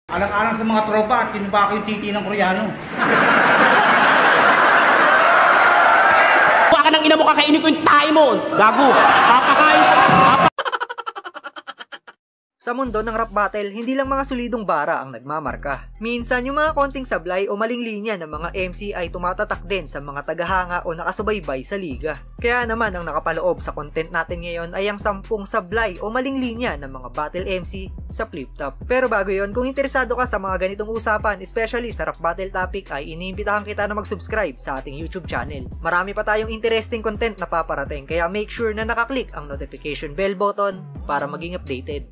Alang-alang sa mga tropa at kinubaka yung titi ng Koreano. Baka nang ina mo, kakainin ko yung tayo mo. Gago. Papakain ko. Sa mundo ng rap battle, hindi lang mga solidong bara ang nagmamarka. Minsan, yung mga konting sablay o maling linya ng mga MC ay tumatatak din sa mga tagahanga o nakasubaybay sa liga. Kaya naman ang nakapaloob sa content natin ngayon ay ang 10 sablay o maling linya ng mga battle MC sa Flip Top. Pero bago yon, kung interesado ka sa mga ganitong usapan, especially sa rap battle topic, ay iniimbitahan kita na mag-subscribe sa ating YouTube channel. Marami pa tayong interesting content na paparating, kaya make sure na nakaklik ang notification bell button para maging updated.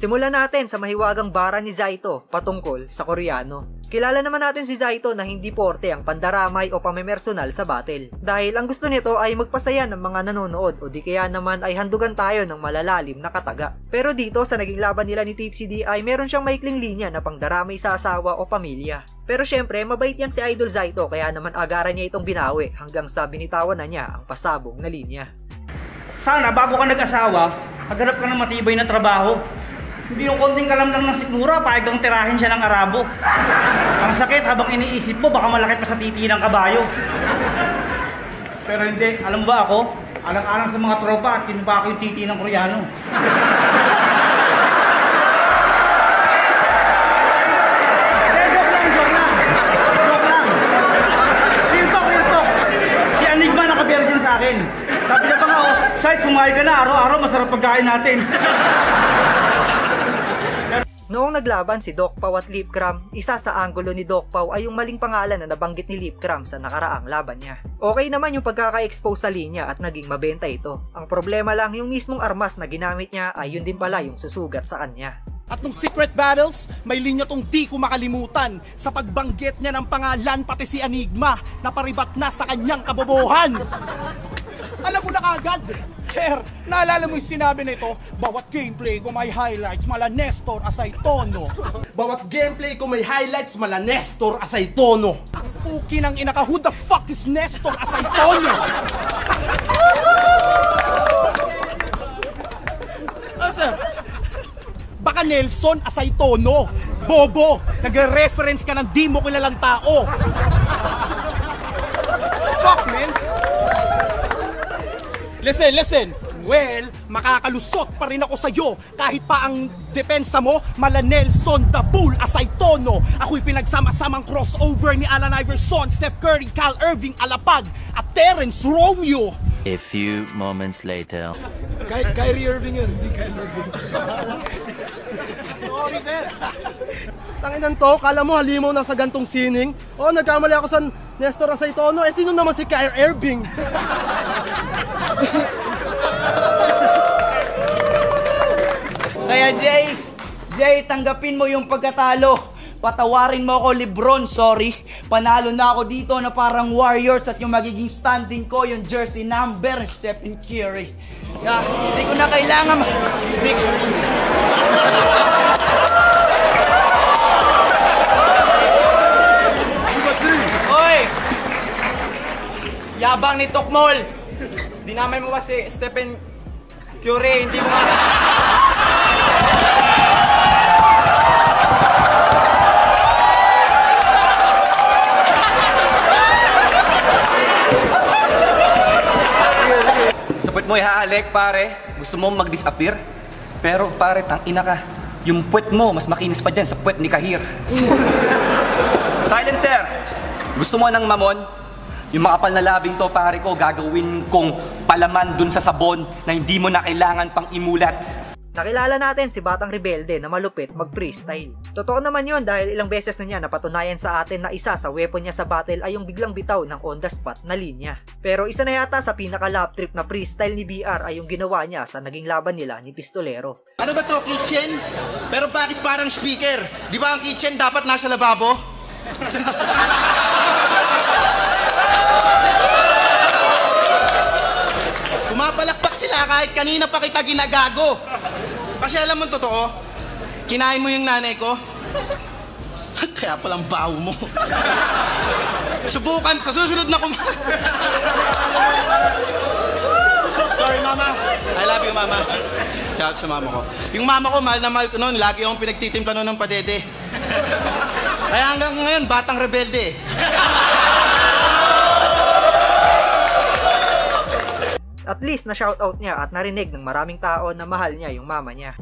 Simulan natin sa mahiwagang bara ni Zaito patungkol sa Koreano. Kilala naman natin si Zaito na hindi porte ang pandaramay o pamemersonal sa battle. Dahil ang gusto nito ay magpasaya ng mga nanonood o di kaya naman ay handugan tayo ng malalalim na kataga. Pero dito sa naging laban nila ni Tipsy D ay meron siyang maikling linya na pangdaramay sa asawa o pamilya. Pero syempre mabait yan si Idol Zaito, kaya naman agaran niya itong binawi hanggang sa binitawan na niya ang pasabog na linya. Sana bago ka nag-asawa, maghanap ka ng matibay na trabaho. Hindi yung konting kalamlang ng sikmura, pahig kang tirahin siya ng Arabo. Ang sakit habang iniisip mo, baka malaki pa sa titi ng kabayo. Pero hindi, alam mo ba ako? Alang-alang sa mga tropa at kinubaka yung titi ng Koreano. Joke lang. Real talk. Si Enigma naka-virgin sa akin. Sabi niya pa nga, Sides, sumahay ka na, araw-araw masarap pagkain natin. Noong naglaban si Doc Pau at Lip Cram, isa sa anggulo ni Doc Pau ay yung maling pangalan na nabanggit ni Lip Cram sa nakaraang laban niya. Okay naman yung pagkaka-expose sa linya at naging mabenta ito. Ang problema lang, yung mismong armas na ginamit niya ay yun din pala yung susugat sa kanya. At nung Secret Battles, may linya tong di ko makalimutan. Sa pagbanggit niya ng pangalan, pati si Enigma, naparibat na sa kanyang kabobohan. Alam mo na kagad, sir, naalala mo yung sinabi nito, bawat gameplay ko may highlights, mala Nestor asay tono. Bawat gameplay ko may highlights, mala Nestor asay tono. Puki ng ina ka, who the fuck is Nestor asay tono? Sir, baka Nelson asay tono. Bobo, nag-reference ka ng di mo kilalang tao. Fuck, man. Listen. Well, makakalusot pa rin ako sa'yo kahit pa ang depensa mo, mala Nelson the Bull asay tono. Ako'y pinagsama-samang crossover ni Allen Iverson, Steph Curry, Cal Irving, Alapag at Terence Romeo. A few moments later. Kyrie Irving yun, hindi Kyle Irving. Sorry, sir. Tanginan to, kala mo halimaw na sa gantong sining? Oo, nagkamali ako sa Nestor asay tono. Sino naman si Kyle Irving? Kaya Jay, tanggapin mo yung pagkatalo. Patawarin mo ako, Lebron, sorry. Panalo na ako dito na parang Warriors at yung magiging standing ko, yung jersey number, Stephen Curry. Hindi ko na kailangan Hoy! Yabang ni Tokmol! Dinamay mo ba si Stephen Curry? Hindi mo nga... Sa puwet mo ihaalek, pare. Gusto mo mag-disappear? Pero pare, tangina ka. Yung puwet mo, mas makinis pa dyan sa puwet ni Kahir. Silencer! Gusto mo ng mamon? Yung makapal na labing to, pare ko, gagawin kong palaman dun sa sabon na hindi mo na kailangan pang imulat. Nakilala natin si Batang Rebelde na malupit mag-freestyle. Totoo naman yun dahil ilang beses na niya napatunayan sa atin na isa sa weapon niya sa battle ay yung biglang bitaw ng on the spot na linya. Pero isa na yata sa pinaka-lap trip na freestyle ni BR ay yung ginawa niya sa naging laban nila ni Pistolero. Ano ba to, kitchen? Pero bakit parang speaker? Di ba ang kitchen dapat nasa lababo? Pumapalakpak sila kahit kanina pa kita ginagago. Kasi alam mo totoo, kinain mo yung nanay ko. Kaya palang baho mo. Subukan, sa susunod na Sorry, mama. I love you, mama. Shout out sa mama ko. Yung mama ko, mahal na mahal ko noon. Lagi akong pinagtitimpla noon ng padede. Kaya hanggang ngayon, batang rebelde eh. At least na shoutout niya at narinig ng maraming tao na mahal niya yung mama niya.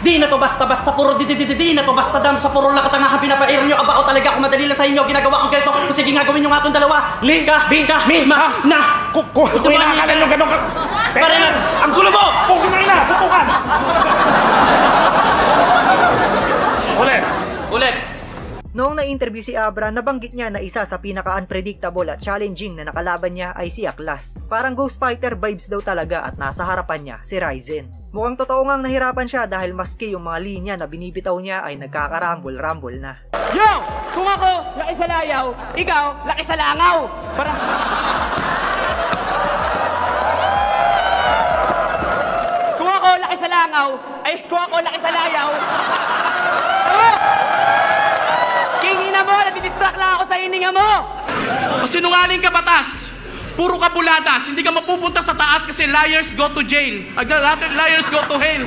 Di na to basta-basta puro di na to basta dam sa puro lakatangahan pinapair nyo ka ba o talaga kung madali lang sa inyo ginagawa kong ganito kung sige nga gawin nyo nga itong dalawa lingka, bingka, mima, na kukuhin na ka ng ganong pare lang, ang gulo mo! Pukin na, sutukan! Ulit! Noong na-interview si Abra, nabanggit niya na isa sa pinaka-unpredictable at challenging na nakalaban niya ay si Aklas. Parang Ghost Fighter vibes daw talaga at nasa harapan niya si Ryzen. Mukhang totoo ngang nahirapan siya dahil maski yung mga linya na binibitaw niya ay nagkakarambol-rambol na. Yo! Kung ako, laki sa layaw, ikaw, laki sa langaw! Kung ako, laki sa langaw, ay kung ako, laki sa layaw, kingina mo, nadidistract lang ako sa hininga mo! Sinungaling ka, batas! Puro ka buladas, hindi ka mapupunta sa taas kasi liars go to jail. Liars go to hell.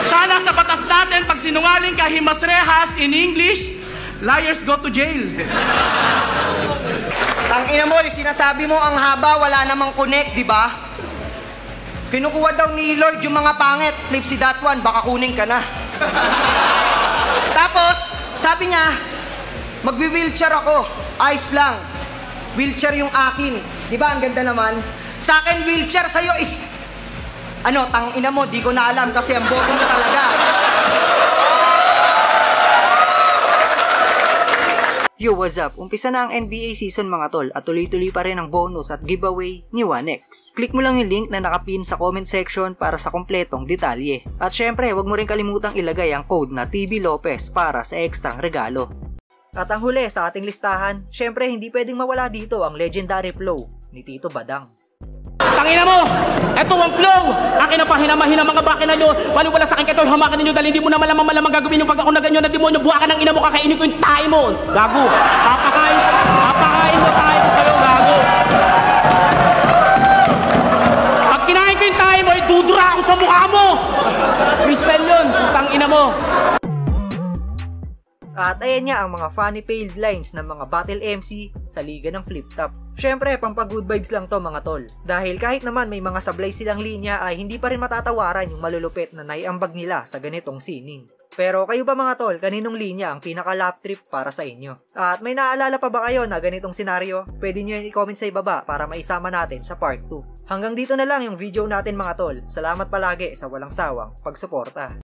Sana sa batas natin, pag sinungaling ka, himasrehas in English, liars go to jail. Tangina mo, yung sinasabi mo ang haba, wala namang connect, di ba? Kinukuha daw ni Lord yung mga pangit. Flip si that one, baka kunin ka na. Tapos, sabi niya, magwi-wheelchair ako. Ayos lang. Wheelchair yung akin. Di ba, ang ganda naman? Sa akin, wheelchair sa'yo is... Ano, tangina mo, di ko na alam kasi ang bobo mo talaga. Yo, what's up? Umpisa na ang NBA season mga tol at tuloy-tuloy pa rin ang bonus at giveaway ni 1x. Click mo lang yung link na nakapin sa comment section para sa kompletong detalye. At syempre, huwag mo rin kalimutang ilagay ang code na TB Lopez para sa ekstrang regalo. At ang huli sa ating listahan, syempre hindi pwedeng mawala dito ang legendary flow ni Tito Badang. Tangina mo! Eto ang flow! Akin na pahinama-hinam mga bakina nyo. Wala sa akin kayo hamakan ninyo dahil hindi mo na malamang gagawin yung pag ako na ganyan na demonyo. Buha ka ng ina mo, kakainin ko yung tayo mo. Gago! Papakain mo tayo sa'yo, gago! Pag kinain ko yung tayo mo, idudura ako sa mukha mo! Freestyle yun, tangina mo! At ayan nga ang mga funny failed lines ng mga battle MC sa liga ng Flip Top. Syempre, pampagood vibes lang to mga tol. Dahil kahit naman may mga sablay silang linya ay hindi pa rin matatawaran yung malulupit na naiambag nila sa ganitong sining. Pero kayo ba mga tol, kaninong linya ang pinaka-lap trip para sa inyo? At may naalala pa ba kayo na ganitong senaryo? Pwede nyo yan i-comment sa ibaba para maisama natin sa part 2. Hanggang dito na lang yung video natin mga tol. Salamat palagi sa walang sawang pagsuporta.